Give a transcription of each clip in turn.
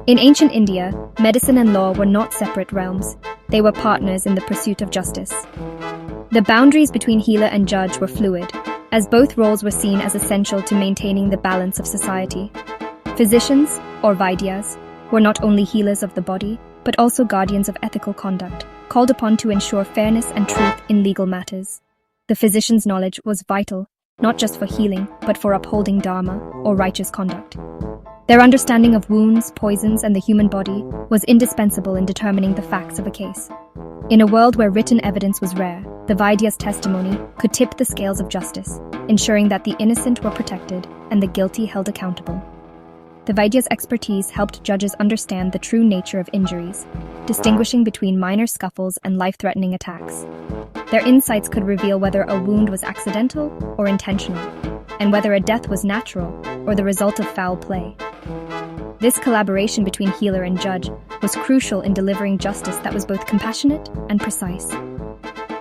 In ancient India, medicine and law were not separate realms. They were partners in the pursuit of justice. The boundaries between healer and judge were fluid, as both roles were seen as essential to maintaining the balance of society. Physicians, or Vaidyas, were not only healers of the body, but also guardians of ethical conduct, called upon to ensure fairness and truth in legal matters. The physician's knowledge was vital, not just for healing, but for upholding dharma, or righteous conduct. Their understanding of wounds, poisons, and the human body was indispensable in determining the facts of a case. In a world where written evidence was rare, the Vaidya's testimony could tip the scales of justice, ensuring that the innocent were protected and the guilty held accountable. The Vaidya's expertise helped judges understand the true nature of injuries, distinguishing between minor scuffles and life-threatening attacks. Their insights could reveal whether a wound was accidental or intentional, and whether a death was natural or the result of foul play. This collaboration between healer and judge was crucial in delivering justice that was both compassionate and precise.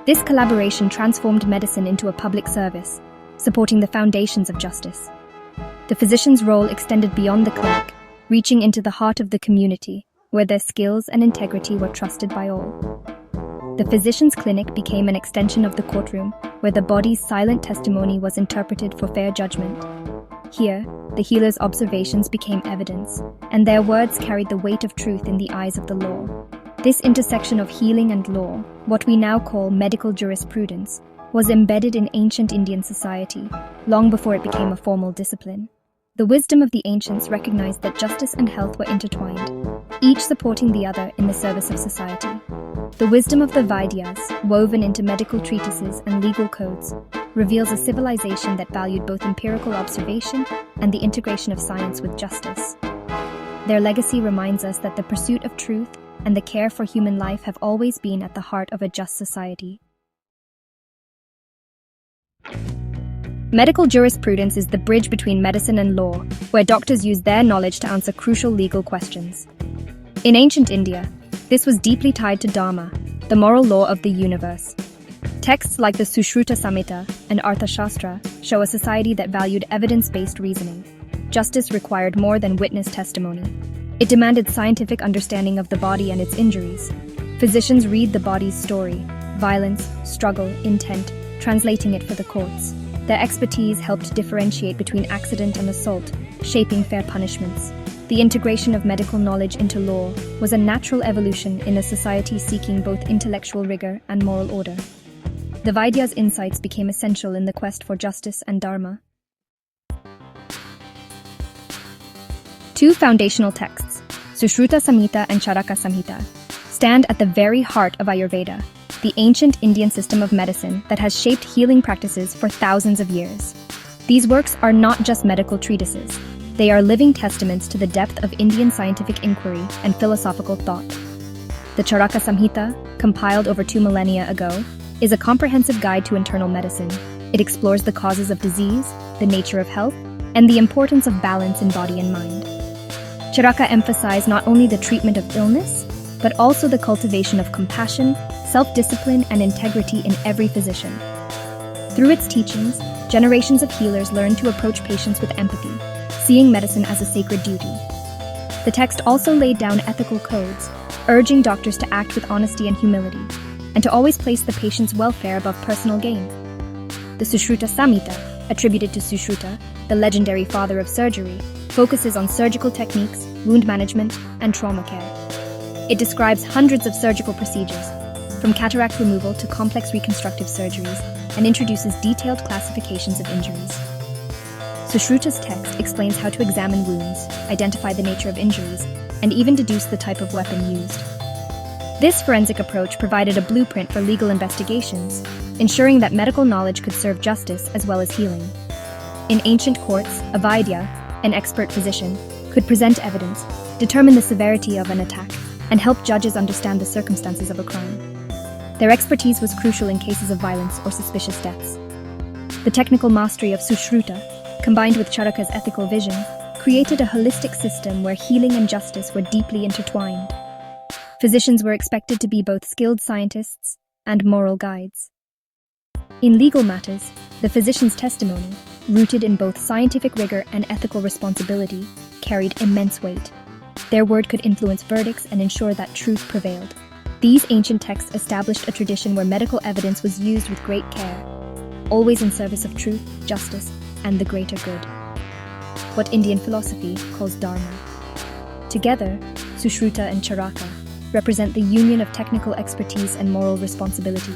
This collaboration transformed medicine into a public service, supporting the foundations of justice. The physician's role extended beyond the clinic, reaching into the heart of the community, where their skills and integrity were trusted by all. The physician's clinic became an extension of the courtroom, where the body's silent testimony was interpreted for fair judgment. Here, the healer's observations became evidence, and their words carried the weight of truth in the eyes of the law. This intersection of healing and law, what we now call medical jurisprudence, was embedded in ancient Indian society, long before it became a formal discipline. The wisdom of the ancients recognized that justice and health were intertwined, each supporting the other in the service of society. The wisdom of the Vaidyas, woven into medical treatises and legal codes, reveals a civilization that valued both empirical observation and the integration of science with justice. Their legacy reminds us that the pursuit of truth and the care for human life have always been at the heart of a just society. Medical jurisprudence is the bridge between medicine and law, where doctors use their knowledge to answer crucial legal questions. In ancient India, this was deeply tied to dharma, the moral law of the universe. Texts like the Sushruta Samhita and Arthashastra show a society that valued evidence-based reasoning. Justice required more than witness testimony. It demanded scientific understanding of the body and its injuries. Physicians read the body's story, violence, struggle, intent, translating it for the courts. Their expertise helped differentiate between accident and assault, shaping fair punishments. The integration of medical knowledge into law was a natural evolution in a society seeking both intellectual rigor and moral order. The Vaidya's insights became essential in the quest for justice and dharma. Two foundational texts, Sushruta Samhita and Charaka Samhita, stand at the very heart of Ayurveda, the ancient Indian system of medicine that has shaped healing practices for thousands of years. These works are not just medical treatises. They are living testaments to the depth of Indian scientific inquiry and philosophical thought. The Charaka Samhita, compiled over 2 millennia ago, is a comprehensive guide to internal medicine. It explores the causes of disease, the nature of health, and the importance of balance in body and mind. Charaka emphasized not only the treatment of illness, but also the cultivation of compassion, self-discipline, and integrity in every physician. Through its teachings, generations of healers learned to approach patients with empathy, seeing medicine as a sacred duty. The text also laid down ethical codes, urging doctors to act with honesty and humility, and to always place the patient's welfare above personal gain. The Sushruta Samhita, attributed to Sushruta, the legendary father of surgery, focuses on surgical techniques, wound management, and trauma care. It describes hundreds of surgical procedures, from cataract removal to complex reconstructive surgeries, and introduces detailed classifications of injuries. Sushruta's text explains how to examine wounds, identify the nature of injuries, and even deduce the type of weapon used. This forensic approach provided a blueprint for legal investigations, ensuring that medical knowledge could serve justice as well as healing. In ancient courts, a Vaidya, an expert physician, could present evidence, determine the severity of an attack, and help judges understand the circumstances of a crime. Their expertise was crucial in cases of violence or suspicious deaths. The technical mastery of Sushruta, combined with Charaka's ethical vision, created a holistic system where healing and justice were deeply intertwined. Physicians were expected to be both skilled scientists and moral guides. In legal matters, the physician's testimony, rooted in both scientific rigor and ethical responsibility, carried immense weight. Their word could influence verdicts and ensure that truth prevailed. These ancient texts established a tradition where medical evidence was used with great care, always in service of truth, justice, and the greater good. What Indian philosophy calls Dharma. Together, Sushruta and Charaka represent the union of technical expertise and moral responsibility,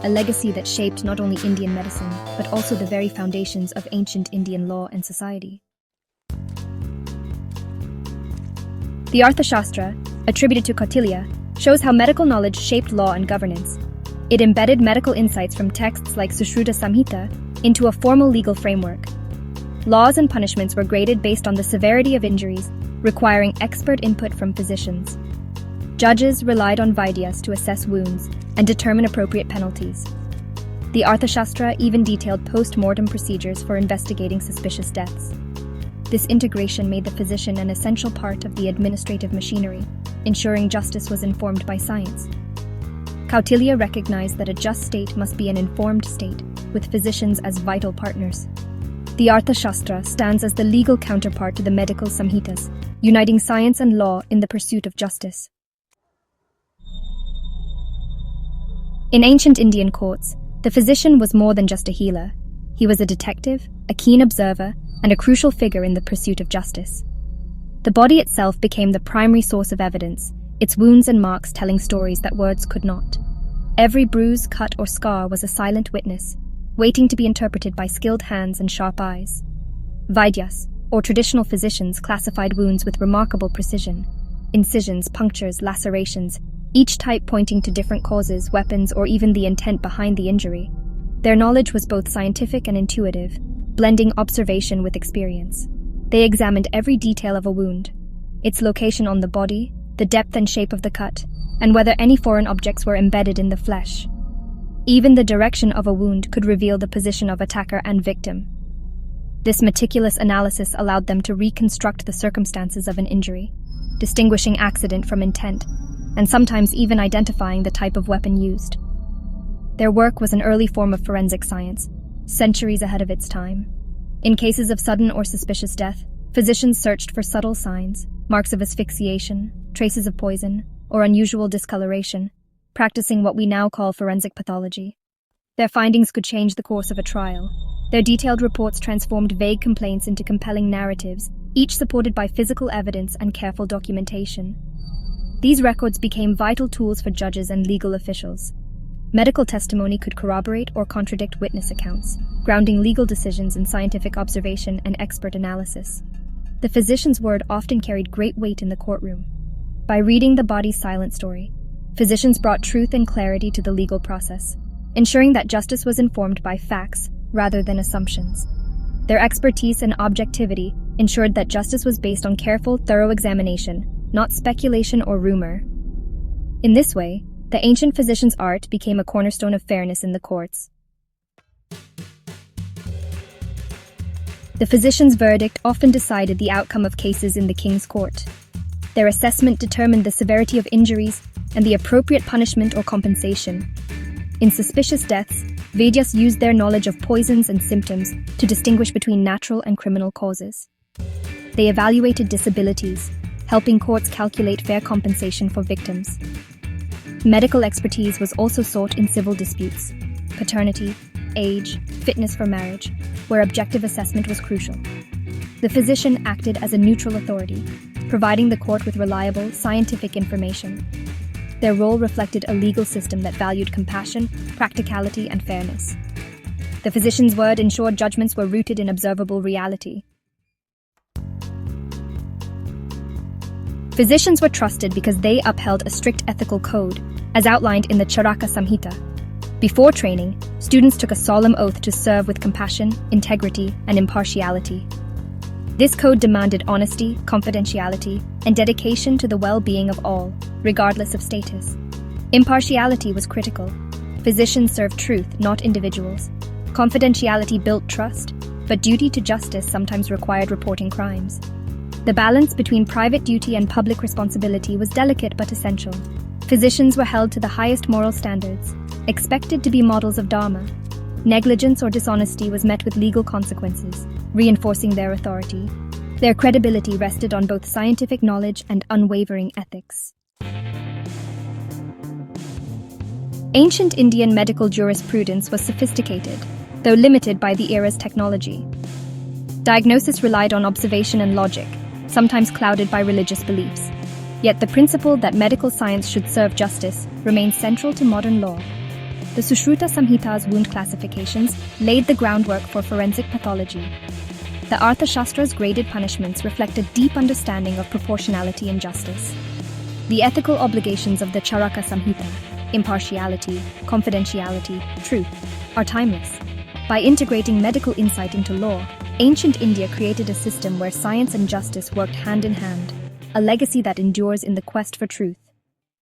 a legacy that shaped not only Indian medicine, but also the very foundations of ancient Indian law and society. The Arthashastra, attributed to Kautilya, shows how medical knowledge shaped law and governance. It embedded medical insights from texts like Sushruta Samhita into a formal legal framework. Laws and punishments were graded based on the severity of injuries, requiring expert input from physicians. Judges relied on Vaidyas to assess wounds and determine appropriate penalties. The Arthashastra even detailed post-mortem procedures for investigating suspicious deaths. This integration made the physician an essential part of the administrative machinery, ensuring justice was informed by science. Kautilya recognized that a just state must be an informed state, with physicians as vital partners. The Arthashastra stands as the legal counterpart to the medical Samhitas, uniting science and law in the pursuit of justice. In ancient Indian courts, the physician was more than just a healer. He was a detective, a keen observer, and a crucial figure in the pursuit of justice. The body itself became the primary source of evidence, its wounds and marks telling stories that words could not. Every bruise, cut, or scar was a silent witness, waiting to be interpreted by skilled hands and sharp eyes. Vaidyas, or traditional physicians, classified wounds with remarkable precision. Incisions, punctures, lacerations, each type pointing to different causes, weapons, or even the intent behind the injury. Their knowledge was both scientific and intuitive, blending observation with experience. They examined every detail of a wound, its location on the body, the depth and shape of the cut, and whether any foreign objects were embedded in the flesh. Even the direction of a wound could reveal the position of attacker and victim. This meticulous analysis allowed them to reconstruct the circumstances of an injury, distinguishing accident from intent, and sometimes even identifying the type of weapon used. Their work was an early form of forensic science, centuries ahead of its time. In cases of sudden or suspicious death, physicians searched for subtle signs, marks of asphyxiation, traces of poison, or unusual discoloration, practicing what we now call forensic pathology. Their findings could change the course of a trial. Their detailed reports transformed vague complaints into compelling narratives, each supported by physical evidence and careful documentation. These records became vital tools for judges and legal officials. Medical testimony could corroborate or contradict witness accounts, grounding legal decisions in scientific observation and expert analysis. The physician's word often carried great weight in the courtroom. By reading the body's silent story, physicians brought truth and clarity to the legal process, ensuring that justice was informed by facts rather than assumptions. Their expertise and objectivity ensured that justice was based on careful, thorough examination, not speculation or rumor. In this way, the ancient physician's art became a cornerstone of fairness in the courts. The physician's verdict often decided the outcome of cases in the king's court. Their assessment determined the severity of injuries and the appropriate punishment or compensation. In suspicious deaths, Vaidyas used their knowledge of poisons and symptoms to distinguish between natural and criminal causes. They evaluated disabilities, helping courts calculate fair compensation for victims. Medical expertise was also sought in civil disputes, paternity, age, fitness for marriage, where objective assessment was crucial. The physician acted as a neutral authority, providing the court with reliable, scientific information. Their role reflected a legal system that valued compassion, practicality, and fairness. The physician's word ensured judgments were rooted in observable reality. Physicians were trusted because they upheld a strict ethical code, as outlined in the Charaka Samhita. Before training, students took a solemn oath to serve with compassion, integrity, and impartiality. This code demanded honesty, confidentiality, and dedication to the well-being of all, regardless of status. Impartiality was critical. Physicians served truth, not individuals. Confidentiality built trust, but duty to justice sometimes required reporting crimes. The balance between private duty and public responsibility was delicate but essential. Physicians were held to the highest moral standards, expected to be models of Dharma. Negligence or dishonesty was met with legal consequences, reinforcing their authority. Their credibility rested on both scientific knowledge and unwavering ethics. Ancient Indian medical jurisprudence was sophisticated, though limited by the era's technology. Diagnosis relied on observation and logic, sometimes clouded by religious beliefs. Yet the principle that medical science should serve justice remains central to modern law. The Sushruta Samhita's wound classifications laid the groundwork for forensic pathology. The Arthasastra's graded punishments reflect a deep understanding of proportionality and justice. The ethical obligations of the Charaka Samhita, impartiality, confidentiality, truth, are timeless. By integrating medical insight into law, ancient India created a system where science and justice worked hand in hand, a legacy that endures in the quest for truth.